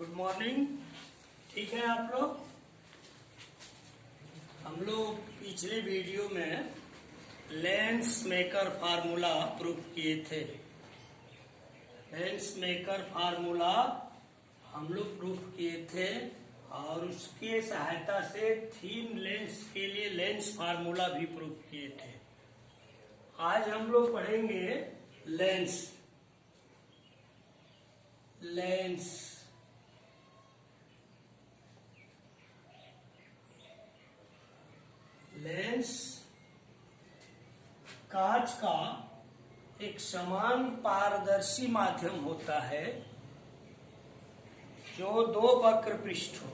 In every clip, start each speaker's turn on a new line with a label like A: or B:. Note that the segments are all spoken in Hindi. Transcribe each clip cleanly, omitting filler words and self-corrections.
A: Good morning. ठीक है आप लोग। हम लोग पिछले वीडियो में लेंस मेकर फार्मूला प्रूफ किए थे। लेंस मेकर फार्मूला हम लोग प्रूफ किए थे और उसके सहायता से थीन लेंस के लिए लेंस फार्मूला भी प्रूफ किए थे। आज हम लोग पढ़ेंगे लेंस। लेंस कांच का एक समान पारदर्शी माध्यम होता है जो दो वक्र पृष्ठ हो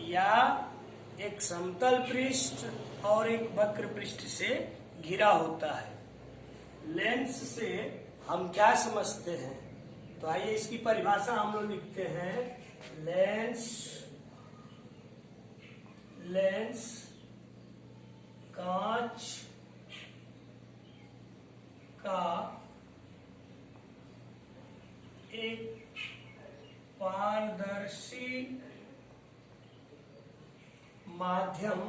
A: या एक समतल पृष्ठ और एक वक्र पृष्ठ से घिरा होता है। लेंस से हम क्या समझते हैं, तो आइए इसकी परिभाषा हम लोग लिखते हैं। लेंस कांच का एक पारदर्शी माध्यम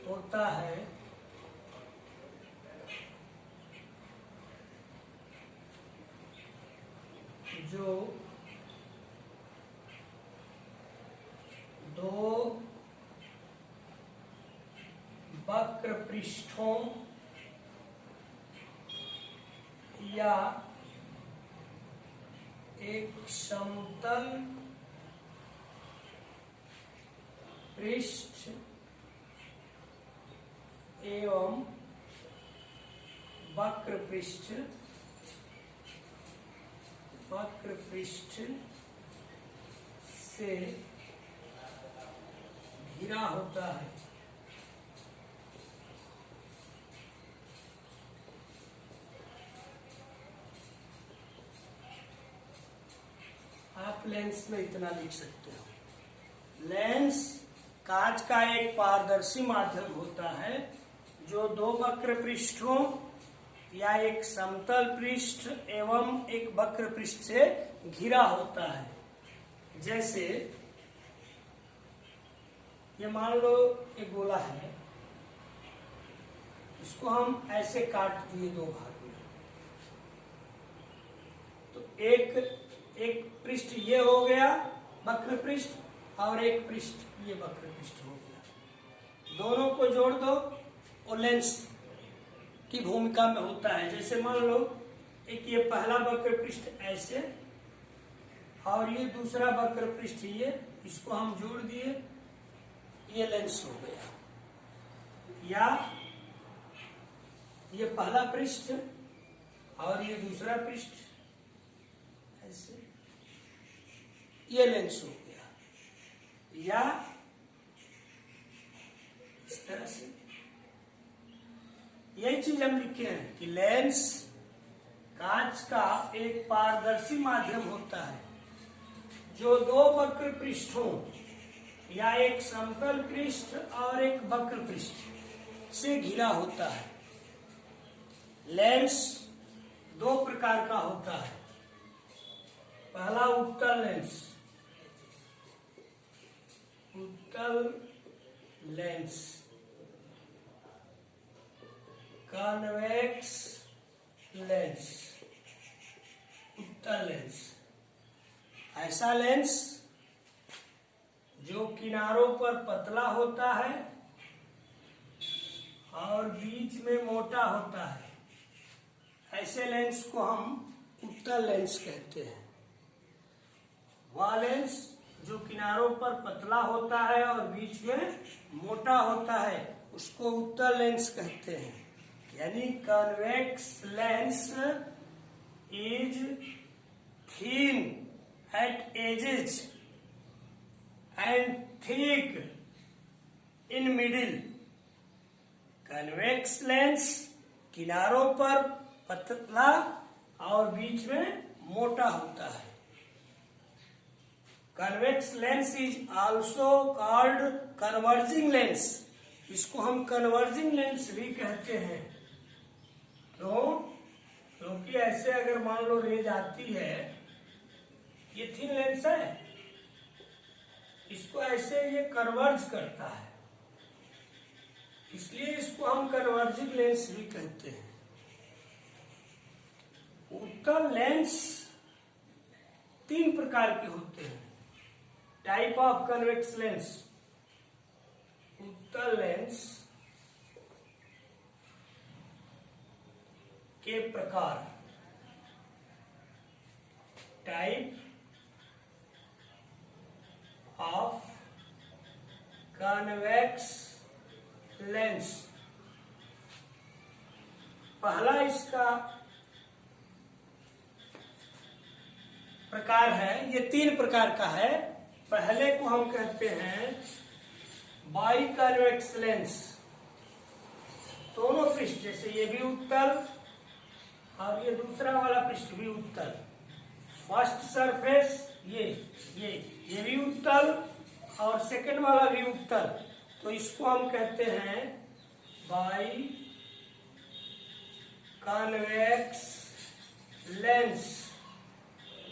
A: होता है जो दो वक्र पृष्ठों या एक समतल पृष्ठ एवं वक्र पृष्ठ से घिरा होता है। आप लेंस में इतना लिख सकते हो। लेंस कांच का एक पारदर्शी माध्यम होता है जो दो वक्र पृष्ठों या एक समतल पृष्ठ एवं एक वक्र पृष्ठ से घिरा होता है। जैसे ये मान लो एक गोला है, इसको हम ऐसे काट दिए दो भाग में, तो एक पृष्ठ ये हो गया वक्र पृष्ठ और एक पृष्ठ ये वक्र पृष्ठ हो गया। दोनों को जोड़ दो और लेंस की भूमिका में होता है। जैसे मान लो एक ये पहला वक्र पृष्ठ ऐसे और ये दूसरा वक्र पृष्ठ ये, इसको हम जोड़ दिए, ये लेंस हो गया। या ये पहला पृष्ठ और ये दूसरा पृष्ठ ऐसे, ये लेंस हो गया। या इस तरह से यही चीज हम लिखे हैं कि लेंस कांच का एक पारदर्शी माध्यम होता है जो दो वक्र पृष्ठों या एक समतल पृष्ठ और एक वक्र पृष्ठ से घिरा होता है। लेंस दो प्रकार का होता है। पहला उत्तल लेंस, कॉन्वेक्स लेंस। उत्तल लेंस ऐसा लेंस जो किनारों पर पतला होता है और बीच में मोटा होता है। ऐसे लेंस को हम उत्तल लेंस कहते हैं। वह लेंस जो किनारों पर पतला होता है और बीच में मोटा होता है उसको उत्तल लेंस कहते हैं। यानी convex lens is thin at edges and thick in middle। Convex lens किनारों पर पतला और बीच में मोटा होता है। Convex lens is also called converging lens. इसको हम कन्वर्जिंग लेंस भी कहते हैं। क्योंकि ऐसे अगर मान लो रेज आती है, ये थिन लेंस है, इसको ऐसे ये कन्वर्ज करता है, इसलिए इसको हम कन्वर्जिंग लेंस भी कहते हैं। उत्तल लेंस 3 प्रकार के होते हैं। Type of convex lens. उत्तल लेंस के प्रकार। Type of convex lens. पहला इसका प्रकार है, ये 3 प्रकार का है। पहले को हम कहते हैं बाई कन्वेक्स लेंस। दोनों पृष्ठ, जैसे ये भी उत्तल और ये दूसरा वाला पृष्ठ भी उत्तल। फर्स्ट सरफेस ये भी उत्तल और सेकंड वाला भी उत्तल, तो इसको हम कहते हैं by convex lens.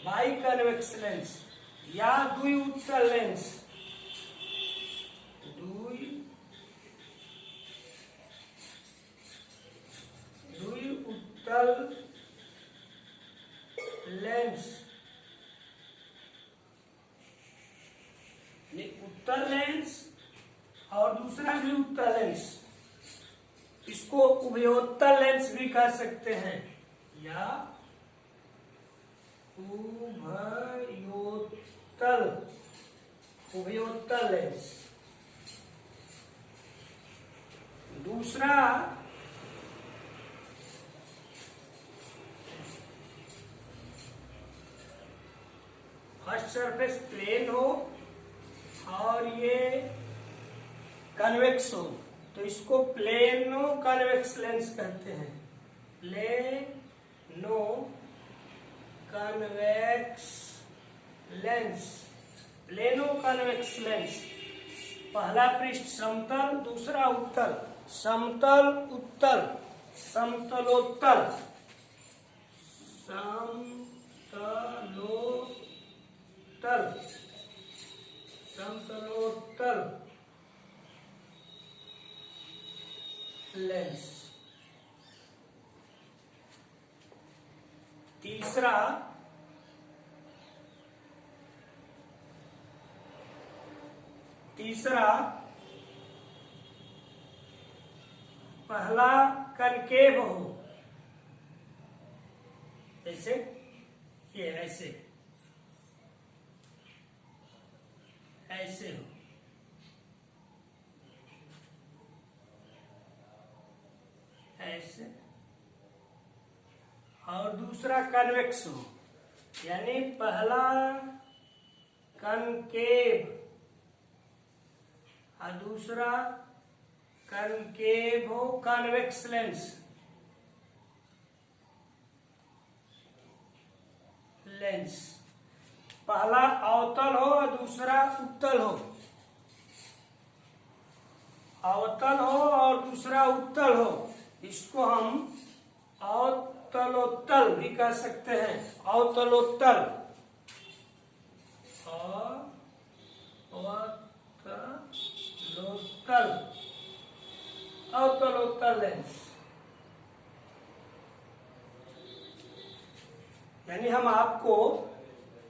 A: By convex lens या द्वि उत्तल लेंस। द्वि उत्तल लेंस। उत्तल लेंस और दूसरा भी उत्तल लेंस, इसको उभयोत्तल लेंस भी कह सकते हैं या उभयोत्तल लेंस। दूसरा फर्स्ट सरफेस प्लेन हो और ये कन्वेक्स हो, तो इसको प्लेनो कन्वेक्स लेंस कहते हैं। Plano convex lens. Plano convex lens. पहला पृष्ठ समतल, दूसरा उत्तल। समतल उत्तल, समतलोत्तल, समतलोत्तल लेंस। तीसरा पहला कनकेव हो, जैसे ये ऐसे हो, ऐसे, और दूसरा कन्वेक्स हो, यानी पहला कनकेव और दूसरा कनकेव हो, कन्वेक्स लेंस। पहला अवतल हो और दूसरा उत्तल हो। अवतल हो और दूसरा उत्तल हो, इसको हम अवतलोत्तल भी कह सकते हैं। अवतलोत्तल, अवतलोत्तल लेंस। यानी हम आपको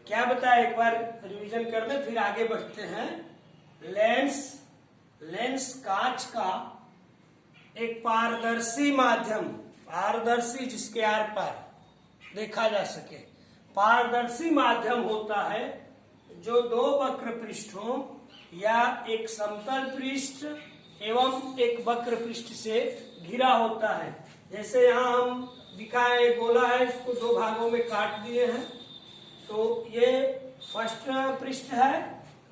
A: क्या बताया, एक बार रिवीजन कर लें फिर आगे बढ़ते हैं। लेंस कांच का एक पारदर्शी माध्यम, पारदर्शी जिसके आर पार देखा जा सके, पारदर्शी माध्यम होता है जो 2 वक्र पृष्ठों या एक समतल पृष्ठ एवं एक वक्र पृष्ठ से घिरा होता है। जैसे यहाँ हम दिखाए गोला है, इसको 2 भागों में काट दिए हैं, तो ये फर्स्ट पृष्ठ है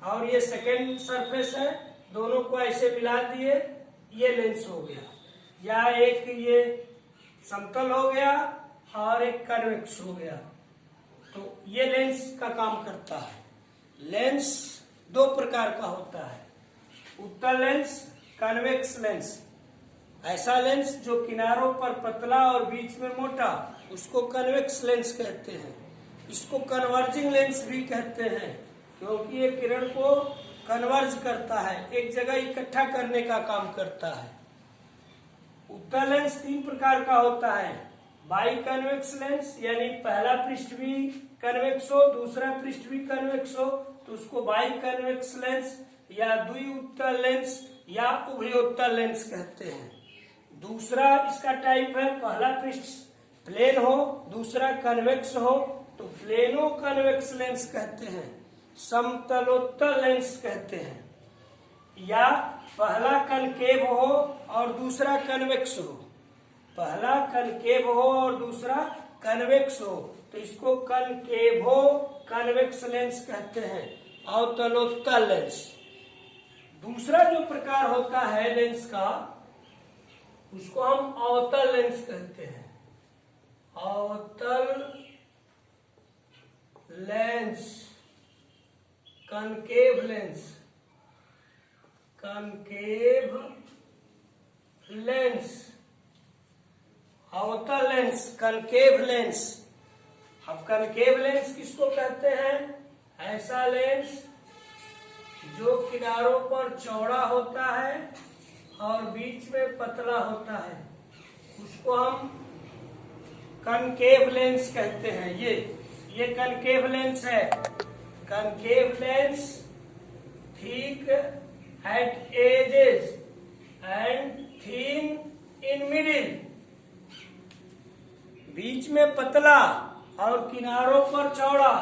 A: और ये सेकेंड सरफेस है, दोनों को ऐसे मिला दिए, ये लेंस हो गया। या एक ये समतल हो गया और एक कन्वेक्स हो गया, तो ये लेंस का काम करता है। लेंस 2 प्रकार का होता है, उत्तल लेंस, कन्वेक्स लेंस। ऐसा लेंस जो किनारों पर पतला और बीच में मोटा, उसको कन्वेक्स लेंस कहते हैं। इसको कन्वर्जिंग लेंस भी कहते हैं, क्योंकि ये किरण को कन्वर्ज करता है, एक जगह इकट्ठा करने का काम करता है। उत्तल लेंस तीन प्रकार का होता है। बाई कन्वेक्स लेंस, यानी पहला पृष्ठ भी कन्वेक्स हो, दूसरा पृष्ठ भी कन्वेक्स हो, तो उसको बाई कन्वेक्स लेंस या द्विउत्तल लेंस या उभयोत्तल लेंस कहते हैं। दूसरा इसका टाइप है, पहला पृष्ठ प्लेन हो, दूसरा कन्वेक्स हो, तो प्लेनो कन्वेक्स लेंस कहते हैं, समतलोत्तल लेंस कहते हैं। या पहला कनकेव हो और दूसरा कन्वेक्स हो, पहला कनकेव हो और दूसरा कन्वेक्स हो, तो इसको कनकेवो कन्वेक्स लेंस कहते हैं, अवतलोत्तल लेंस। दूसरा जो प्रकार होता है लेंस का, उसको हम अवतल लेंस कहते हैं, अवतल lens, concave lens, concave lens, अवतल लेंस, कनकेव लेंस। अब कनकेव लेंस किसको कहते हैं? ऐसा लेंस जो किनारों पर चौड़ा होता है और बीच में पतला होता है, उसको हम कनकेव लेंस कहते हैं। ये कनकेव लेंस है। Concave lens thick at edges and thin in middle, बीच में पतला और किनारों पर चौड़ा,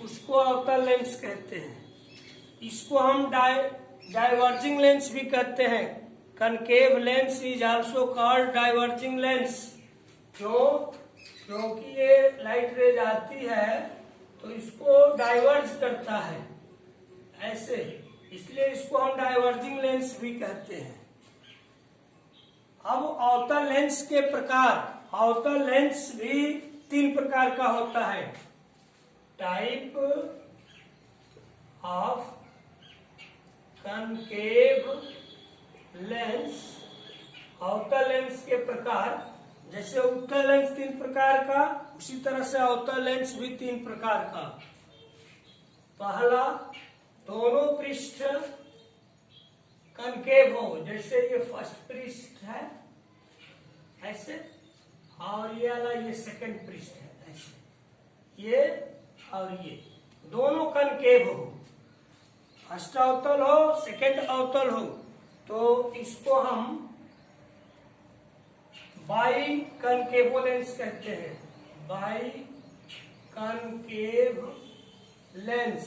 A: उसको अवतल लेंस कहते हैं। इसको हम डाइवर्जिंग लेंस भी कहते हैं। Concave lens is also called diverging lens. क्यों? क्योंकि ये लाइट रेज आती है तो इसको डाइवर्ज करता है ऐसे, इसलिए इसको हम डाइवर्जिंग लेंस भी कहते हैं। अब अवतल लेंस के प्रकार, अवतल लेंस भी तीन प्रकार का होता है। टाइप ऑफ कनकेव लेंस, अवतल लेंस के प्रकार, जैसे उत्तल लेंस तीन प्रकार का, उसी तरह से अवतल लेंस भी तीन प्रकार का। पहला, दोनों पृष्ठ कनकेव हो, जैसे ये फर्स्ट पृष्ठ है ऐसे, और ये वाला ये सेकंड पृष्ठ है ऐसे, ये और ये दोनों कनकेव हो, फर्स्ट अवतल हो, सेकंड अवतल हो, तो इसको हम बाई कनकेव लेंस कहते हैं। By concave lens,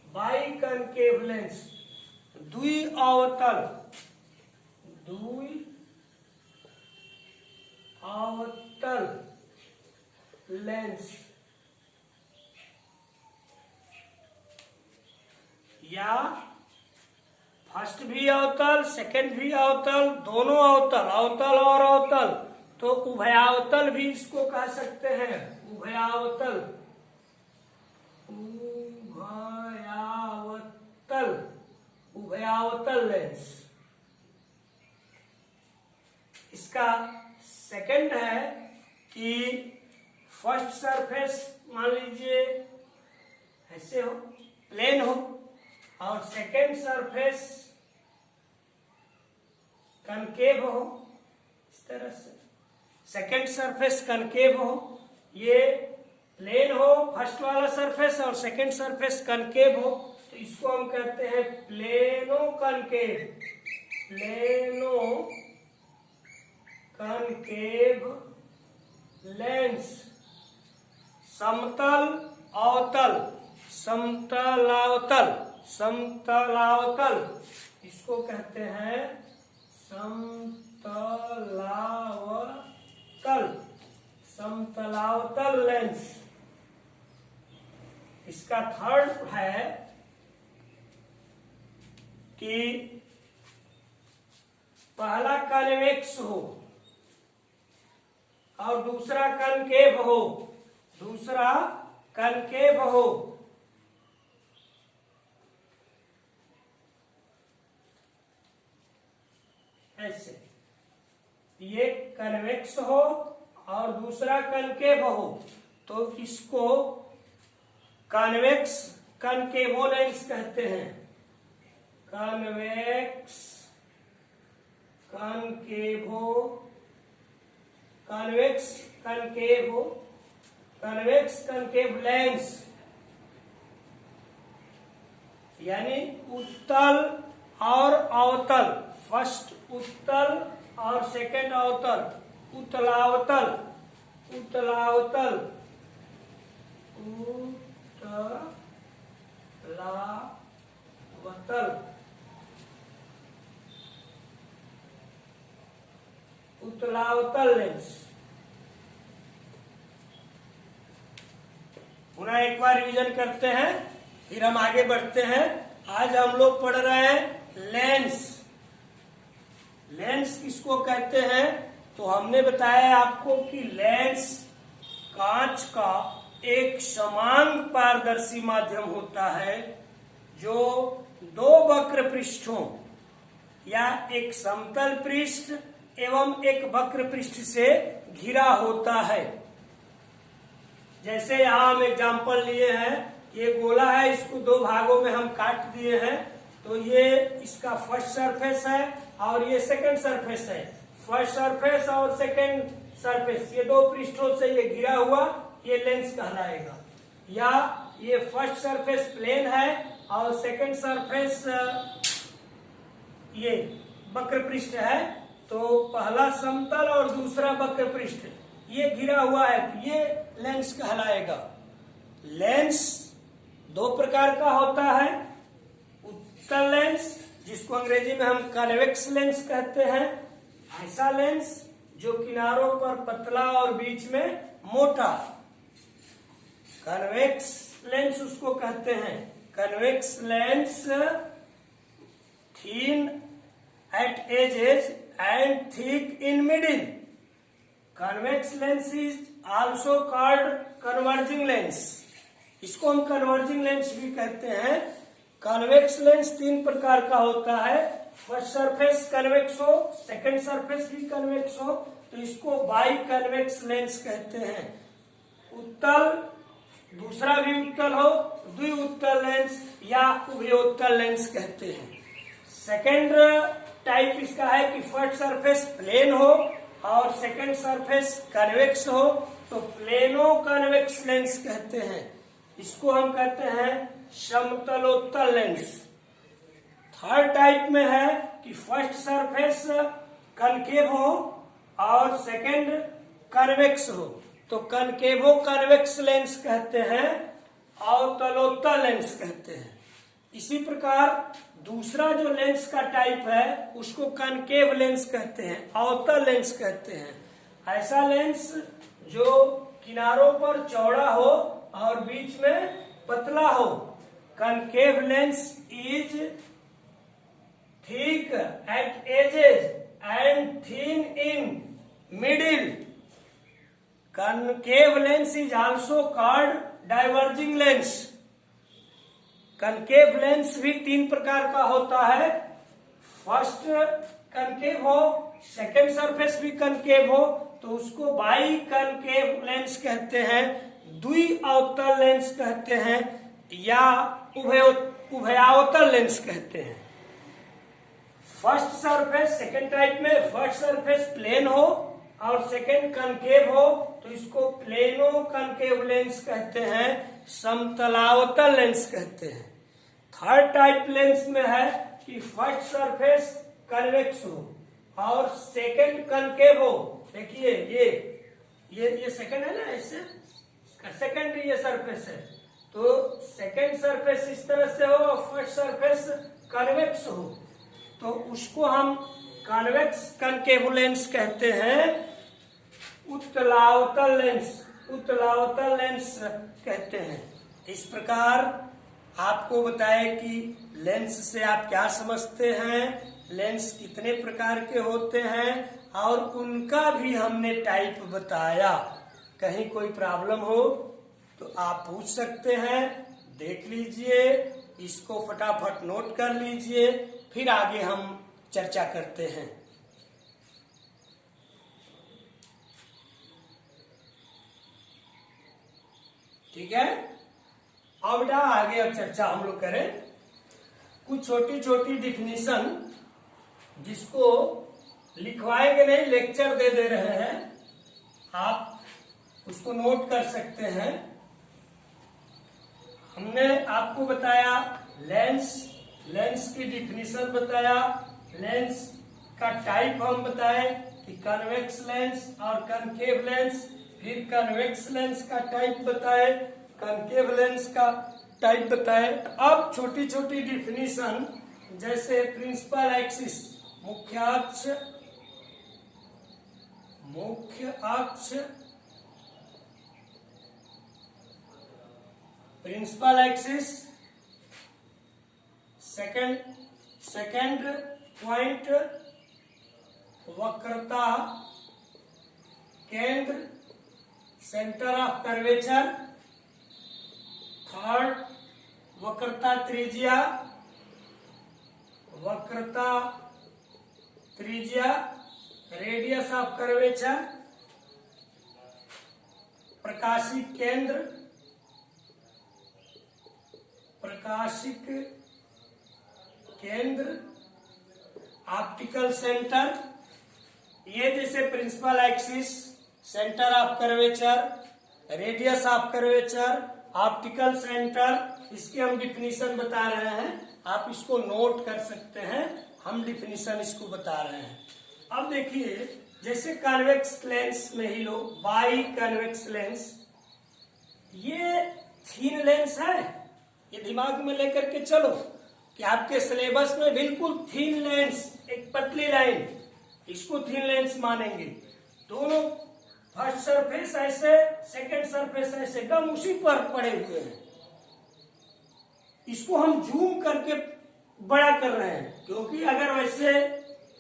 A: by concave lens, द्वि अवतल, द्वि अवतल लेंस, या फर्स्ट भी अवतल, सेकंड भी अवतल, दोनों अवतल, अवतल और अवतल, तो उभयावतल भी इसको कह सकते हैं। उभयावतल, उभयावतल, उभयावतल लेंस। इसका सेकंड है कि फर्स्ट सरफेस मान लीजिए ऐसे हो, प्लेन हो, और सेकंड सरफेस कनकेव हो, इस तरह से सेकंड सरफेस कनकेव हो, ये प्लेन हो फर्स्ट वाला सरफेस और सेकंड सरफेस कनकेव हो, तो इसको हम कहते हैं plano concave, plano concave lens. समतल अवतल, समतलावतल, समतलावतल, इसको कहते हैं समतलावतल, समतलावतल लेंस। इसका थर्ड है कि पहला कन्वेक्स हो और दूसरा कनकेव हो, दूसरा कनकेव हो, ऐसे। ये कन्वेक्स हो और दूसरा कनकेव हो, तो इसको कन्वेक्स कनकेवो लेंस कहते हैं। Convex concavo, convex concavo, convex concave lens, यानी उत्तल और अवतल, फर्स्ट उत्तल और सेकंड अवतल, उत्तलावतल, उत्तलावतल, उत्तलावतल, उत्तलावतल लेंस। पुनः एक बार रिवीजन करते हैं, फिर हम आगे बढ़ते हैं। आज हम लोग पढ़ रहे हैं लेंस। लेंस किसको कहते हैं? तो हमने बताया आपको कि लेंस कांच का एक समान पारदर्शी माध्यम होता है जो दो वक्र पृष्ठों या एक समतल पृष्ठ एवं एक वक्र पृष्ठ से घिरा होता है। जैसे यहाँ हम एग्जाम्पल लिए हैं, ये गोला है, इसको दो भागों में हम काट दिए हैं, तो ये इसका फर्स्ट सरफेस है और ये सेकंड सरफेस है। फर्स्ट सरफेस और सेकंड सरफेस, ये दो पृष्ठों से ये घिरा हुआ, ये लेंस कहलाएगा। या ये फर्स्ट सरफेस प्लेन है और सेकंड सरफेस ये वक्र पृष्ठ है, तो पहला समतल और दूसरा वक्र पृष्ठ ये घिरा हुआ है, तो ये लेंस कहलाएगा। लेंस दो प्रकार का होता है, उत्तल लेंस जिसको अंग्रेजी में हम कन्वेक्स लेंस कहते हैं, ऐसा लेंस जो किनारों पर पतला और बीच में मोटा, कन्वेक्स लेंस उसको कहते हैं। Convex lens thin at edges and thick in middle. Convex lens is also called converging lens, इसको हम कन्वर्जिंग लेंस भी कहते हैं। कन्वेक्स लेंस तीन प्रकार का होता है, फर्स्ट सरफेस कन्वेक्स हो, सेकंड सरफेस भी कन्वेक्स हो, तो इसको बाई कन्वेक्स लेंस कहते हैं। उत्तल, दूसरा भी उत्तल हो, द्विउत्तल लेंस या उभयोत्तल लेंस कहते हैं। सेकंड टाइप इसका है कि फर्स्ट सरफेस प्लेन हो और सेकंड सरफेस कन्वेक्स हो, तो प्लेनो कन्वेक्स लेंस कहते हैं। इसको हम कहते हैं समतलोत्तल लेंस। थर्ड टाइप में है कि फर्स्ट सरफेस कनकेव हो और सेकंड कन्वेक्स हो, तो कनकेवो कन्वेक्स लेंस कहते हैं, अवतलोत्तल लेंस कहते हैं। इसी प्रकार दूसरा जो लेंस का टाइप है उसको कनकेव लेंस कहते हैं, अवतल लेंस कहते हैं। ऐसा लेंस जो किनारों पर चौड़ा हो और बीच में पतला हो। Concave lens is thick at edges and thin in middle. Concave lens is also called diverging lens. Concave lens भी तीन प्रकार का होता है, फर्स्ट कनकेव हो, सेकंड सरफेस भी कनकेव हो, तो उसको बाई कनकेव लेंस कहते हैं, द्वि अवतल लेंस कहते हैं या उभयावतल लेंस कहते हैं। फर्स्ट सरफेस, सेकंड टाइप में फर्स्ट सरफेस प्लेन हो और सेकंड कनकेव हो, तो इसको प्लेनो कनकेव लेंस कहते हैं, समतलावतल लेंस कहते हैं। थर्ड टाइप लेंस में है कि फर्स्ट सरफेस कन्वेक्स हो और सेकंड कनकेव हो। देखिए ये सेकंड है ना, इससे सेकंड ये सरफेस है, तो सेकंड सरफेस इस तरह से हो और फर्स्ट सरफेस कन्वेक्स हो, तो उसको हम कन्वेक्स कनकेव लेंस कहते हैं। उत्तलावतल लेंस, उत्तलावतल लेंस कहते हैं। इस प्रकार आपको बताए कि लेंस से आप क्या समझते हैं, लेंस कितने प्रकार के होते हैं और उनका भी हमने टाइप बताया। कहीं कोई प्रॉब्लम हो तो आप पूछ सकते हैं, देख लीजिए, इसको फटाफट नोट कर लीजिए, फिर आगे हम चर्चा करते हैं। ठीक है। अब बेटा आगे अब चर्चा हम लोग करें कुछ छोटी छोटी डिफिनीशन जिसको लिखवाएंगे नहीं, लेक्चर दे रहे हैं, आप उसको नोट कर सकते हैं। हमने आपको बताया लेंस की डिफिनीशन बताया, लेंस का टाइप हम बताए कि कन्वेक्स लेंस और कनकेव लेंस, फिर कन्वेक्स लेंस का टाइप बताए, कनकेव लेंस का टाइप बताए। अब छोटी छोटी डिफिनीशन जैसे प्रिंसिपल एक्सिस, मुख्य अक्ष, प्रिंसिपल एक्सिस, सेकंड पॉइंट, वक्रता केंद्र, सेंटर ऑफ कर्वेचर, थर्ड वक्रता त्रिज्या, रेडियस ऑफ कर्वेचर, प्रकाशिक केंद्र, ऑप्टिकल सेंटर। ये जैसे principal axis, centre of curvature, radius of curvature, optical centre, इसकी हम डिफिनीशन बता रहे हैं, आप इसको नोट कर सकते हैं, हम डिफिनीशन इसको बता रहे हैं। अब देखिए जैसे कन्वेक्स लेंस में ही लो, बाई कन्वेक्स लेंस, ये थीन लेंस है, ये दिमाग में लेकर के चलो कि आपके सिलेबस में बिल्कुल थीन लेंस, एक पतली लाइन, इसको थीन लेंस मानेंगे। दोनों फर्स्ट सरफेस ऐसे, सेकंड सरफेस ऐसे, एकदम उसी पर पड़े हुए हैं। इसको हम जूम करके बड़ा कर रहे हैं, क्योंकि अगर वैसे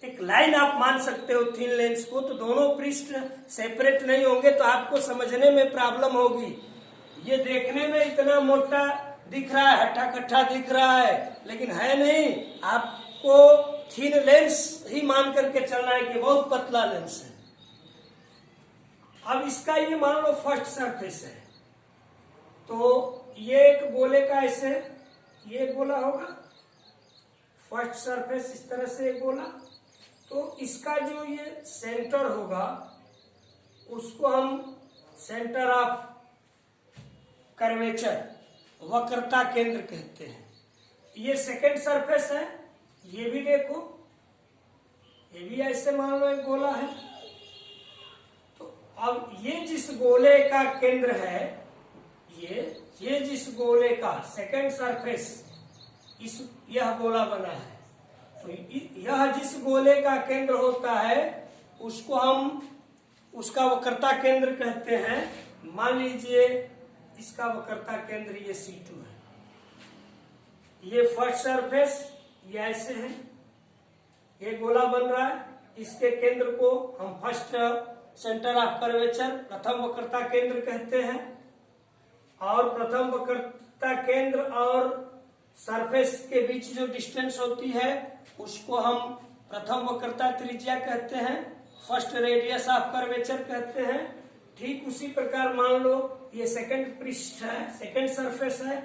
A: एक लाइन आप मान सकते हो थीन लेंस को, तो दोनों पृष्ठ सेपरेट नहीं होंगे तो आपको समझने में प्रॉब्लम होगी। ये देखने में इतना मोटा दिख रहा है, हट्टा कट्ठा दिख रहा है, लेकिन है नहीं। आपको थीन लेंस ही मान करके चलना है कि बहुत पतला लेंस है। अब इसका ये मान लो फर्स्ट सरफेस है, तो ये एक गोले का ऐसे ये गोला होगा, फर्स्ट सरफेस इस तरह से एक गोला, तो इसका जो ये सेंटर होगा उसको हम सेंटर ऑफ कर्वेचर, वक्रता केंद्र कहते हैं। ये सेकंड सरफेस है, ये भी देखो, ये भी ऐसे मान लो एक गोला है। तो अब ये जिस गोले का केंद्र है, ये जिस गोले का सेकंड सरफेस, यह गोला बना है, तो यह जिस गोले का केंद्र होता है उसको हम उसका वक्रता केंद्र कहते हैं। मान लीजिए इसका वक्रता केंद्र ये C2 है, ये फर्स्ट सरफेस ये ऐसे है, ये गोला बन रहा है, इसके केंद्र को हम फर्स्ट सेंटर ऑफ कर्वेचर, प्रथम वक्रता केंद्र कहते हैं। और प्रथम वक्रता केंद्र और सरफेस के बीच जो डिस्टेंस होती है उसको हम प्रथम वक्रता त्रिज्या कहते हैं, फर्स्ट रेडियस ऑफ कर्वेचर कहते हैं। ठीक उसी प्रकार मान लो ये सेकंड पृष्ठ है, सेकंड सरफेस है,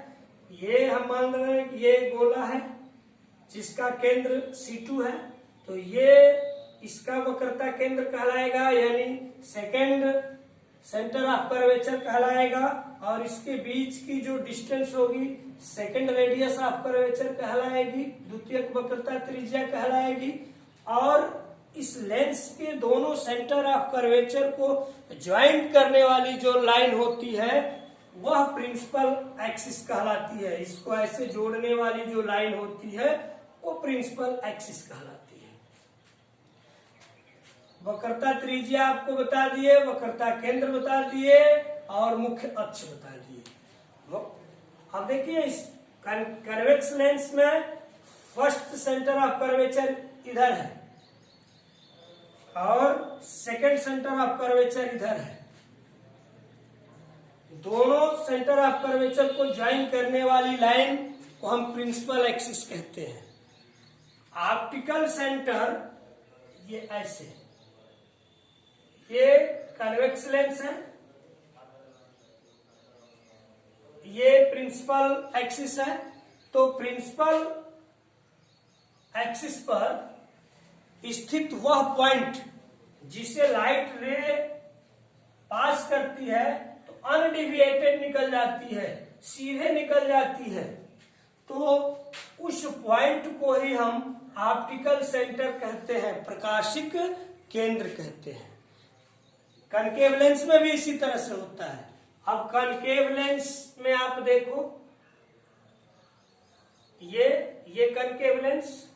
A: ये हम मान रहे हैं कि ये गोला है जिसका केंद्र C2 है, तो ये इसका वक्रता केंद्र कहलाएगा, यानी सेकंड सेंटर ऑफ कर्वेचर कहलाएगा। और इसके बीच की जो डिस्टेंस होगी सेकंड रेडियस ऑफ कर्वेचर कहलाएगी, द्वितीयक वक्रता त्रिज्या कहलाएगी। और इस लेंस के दोनों सेंटर ऑफ कर्वेचर को ज्वाइंट करने वाली जो लाइन होती है वह प्रिंसिपल एक्सिस कहलाती है। इसको ऐसे जोड़ने वाली जो लाइन होती है वो प्रिंसिपल एक्सिस कहलाती है। वक्रता त्रिज्या आपको बता दिए, वक्रता केंद्र बता दिए और मुख्य अक्ष बता दिए। अब देखिए इस कन्वेक्स लेंस में फर्स्ट सेंटर ऑफ कर्वेचर इधर है और सेकंड सेंटर ऑफ कर्वेचर इधर है। दोनों सेंटर ऑफ कर्वेचर को ज्वाइन करने वाली लाइन को हम प्रिंसिपल एक्सिस कहते हैं। ऑप्टिकल सेंटर ये ऐसे, ये कन्वेक्स लेंस है, ये प्रिंसिपल एक्सिस है, तो प्रिंसिपल एक्सिस पर स्थित वह पॉइंट जिसे लाइट रे पास करती है तो अनडिविएटेड निकल जाती है, सीधे निकल जाती है, तो उस पॉइंट को ही हम ऑप्टिकल सेंटर कहते हैं, प्रकाशिक केंद्र कहते हैं। कनकेव लेंस में भी इसी तरह से होता है। अब कनकेव लेंस में आप देखो, ये कनकेव लेंस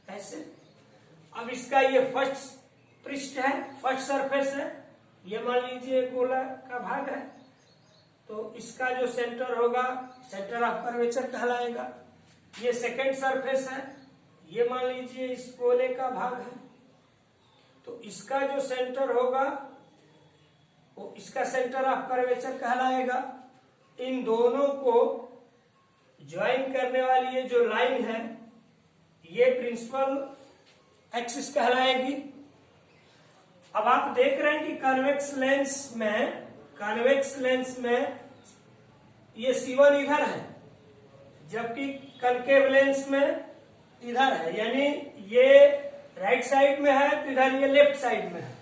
A: ऐसे। अब इसका ये फर्स्ट पृष्ठ है, फर्स्ट सरफेस है, ये मान लीजिए गोला का भाग है, तो इसका जो सेंटर होगा सेंटर ऑफ कर्वेचर कहलाएगा। ये सेकंड सरफेस है, ये मान लीजिए इस गोले का भाग है, तो इसका जो सेंटर होगा वो इसका सेंटर ऑफ कर्वेचर कहलाएगा। इन दोनों को ज्वाइन करने वाली ये जो लाइन है ये प्रिंसिपल एक्सिस कहलाएगी। अब आप देख रहे हैं कि कन्वेक्स लेंस में ये C1 इधर है, जबकि कनकेव लेंस में इधर है, यानी ये राइट साइड में है तो इधर ये लेफ्ट साइड में है,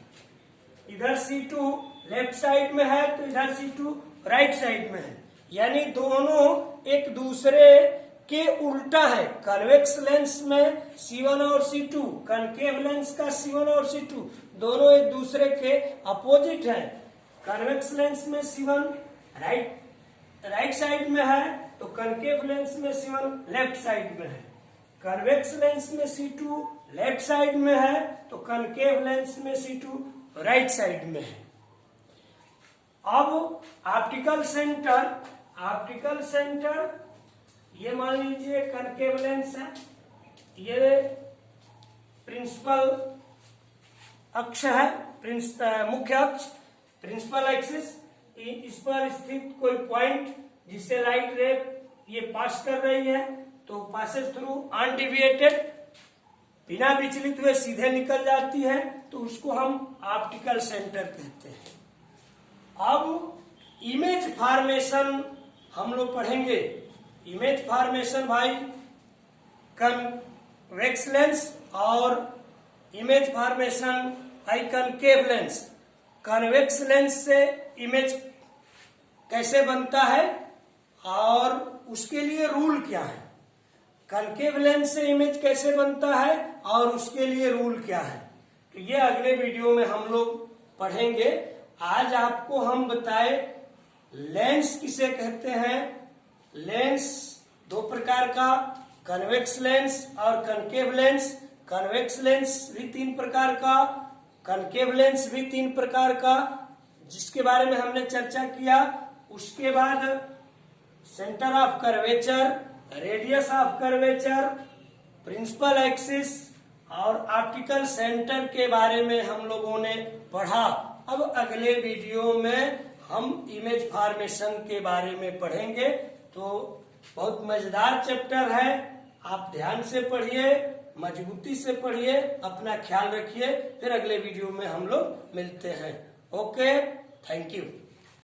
A: इधर C2 लेफ्ट साइड में है तो इधर C2 राइट साइड में है, यानी दोनों एक दूसरे के उल्टा है। कन्वेक्स लेंस में C1 और C2, कनकेव लेंस का C1 और C2 दोनों एक दूसरे के अपोजिट है। कन्वेक्स लेंस में C1 राइट साइड में है तो कनकेव लेंस में C1 लेफ्ट साइड में है। कन्वेक्स लेंस में C2 लेफ्ट साइड में है तो कनकेव लेंस में C2 राइट साइड में है। अब ऑप्टिकल सेंटर ये मान लीजिए कनकेव लेंस है, ये प्रिंसिपल अक्ष है, मुख्य अक्ष प्रिंसिपल एक्सिस। इस पर स्थित कोई पॉइंट जिससे लाइट रे ये पास कर रही है तो पासेस थ्रू अनडिविएटेड, बिना विचलित हुए सीधे निकल जाती है, तो उसको हम ऑप्टिकल सेंटर कहते हैं। अब इमेज फॉर्मेशन हम लोग पढ़ेंगे। इमेज फॉर्मेशन भाई कन्वेक्स लेंस और इमेज फॉर्मेशन भाई कनकेव लेंस। कन्वेक्स लेंस से इमेज कैसे बनता है और उसके लिए रूल क्या है, कनकेव लेंस से इमेज कैसे बनता है और उसके लिए रूल क्या है, तो ये अगले वीडियो में हम लोग पढ़ेंगे। आज आपको हम बताए लेंस किसे कहते हैं। लेंस दो प्रकार का, कन्वेक्स लेंस और कनकेव लेंस। कन्वेक्स लेंस भी 3 प्रकार का, कनकेव लेंस भी 3 प्रकार का, जिसके बारे में हमने चर्चा किया। उसके बाद centre of curvature, radius of curvature, principal axis और ऑप्टिकल सेंटर के बारे में हम लोगों ने पढ़ा। अब अगले वीडियो में हम इमेज फॉर्मेशन के बारे में पढ़ेंगे। तो बहुत मजेदार चैप्टर है, आप ध्यान से पढ़िए, मजबूती से पढ़िए, अपना ख्याल रखिए। फिर अगले वीडियो में हम लोग मिलते हैं। Okay, thank you.